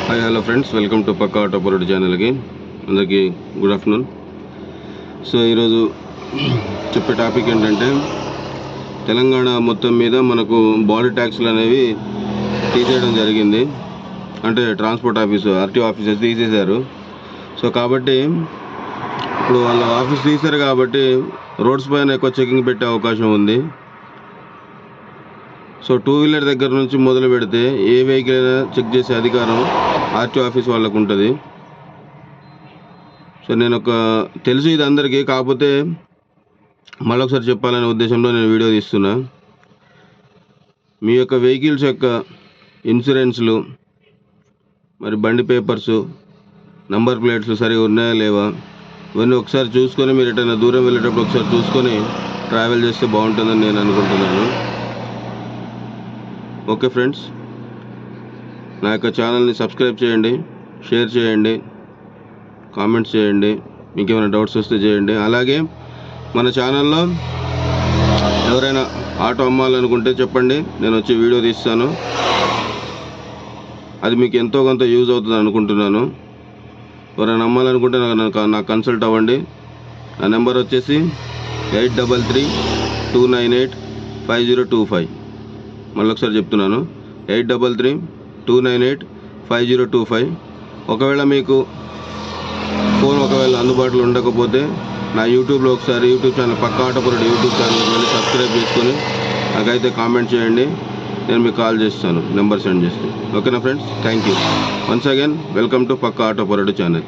Hi hello friends, welcome to పక్కా auto పరోడ్ ఛానల్కి. అందరికీ గుడ్ ఆఫ్టర్నూన్. సో ఈరోజు చెప్పే టాపిక్ ఏంటంటే, తెలంగాణ మొత్తం మీద మనకు బాడీ ట్యాక్స్లు అనేవి తీసేయడం జరిగింది. అంటే ట్రాన్స్పోర్ట్ ఆఫీసు, ఆర్టీఓ ఆఫీసెస్ తీసేశారు. సో కాబట్టి ఇప్పుడు వాళ్ళ ఆఫీస్ తీశారు కాబట్టి రోడ్స్ పైన ఎక్కువ చెకింగ్ పెట్టే అవకాశం ఉంది. సో టూ వీలర్ దగ్గర నుంచి మొదలు పెడితే ఏ వెహికల్ అయినా చెక్ చేసే అధికారం ఆర్టీఓ ఆఫీస్ వాళ్ళకు ఉంటుంది. సో నేను తెలుసు ఇది అందరికీ, కాకపోతే మళ్ళొకసారి చెప్పాలనే ఉద్దేశంలో నేను వీడియో తీస్తున్నా. మీ యొక్క వెహికల్స్ యొక్క ఇన్సూరెన్స్లు, మరి బండి పేపర్సు, నంబర్ ప్లేట్స్ సరిగా ఉన్నాయా లేవా, ఇవన్నీ ఒకసారి చూసుకొని మీరు ఎటైనా దూరం వెళ్ళేటప్పుడు ఒకసారి చూసుకొని ట్రావెల్ చేస్తే బాగుంటుందని నేను అనుకుంటున్నాను. ఓకే ఫ్రెండ్స్, నా యొక్క ఛానల్ని సబ్స్క్రైబ్ చేయండి, షేర్ చేయండి, కామెంట్స్ చేయండి, మీకు ఏమైనా డౌట్స్ వస్తే చేయండి. అలాగే మన ఛానల్లో ఎవరైనా ఆటో అమ్మాలనుకుంటే చెప్పండి, నేను వచ్చి వీడియో తీస్తాను. అది మీకు ఎంతో కొంత యూజ్ అవుతుంది అనుకుంటున్నాను. ఎవరైనా అమ్మాలనుకుంటే నాకు కన్సల్ట్ అవ్వండి. నా నెంబర్ వచ్చేసి 8332985025. మళ్ళీ ఒకసారి చెప్తున్నాను, 8332985025. ఒకవేళ మీకు ఫోన్ అందుబాటులో ఉండకపోతే నా యూట్యూబ్లో ఒకసారి యూట్యూబ్ ఛానల్ పక్కా ఆటో పరోడ్ యూట్యూబ్ ఛానల్కి వెళ్ళి సబ్స్క్రైబ్ చేసుకొని నాకైతే కామెంట్ చేయండి. నేను మీకు కాల్ చేస్తాను, నెంబర్ సెండ్ చేస్తాను. ఓకేనా friends, thank you. Once again welcome to పక్కా ఆటో పరోడ్ ఛానల్.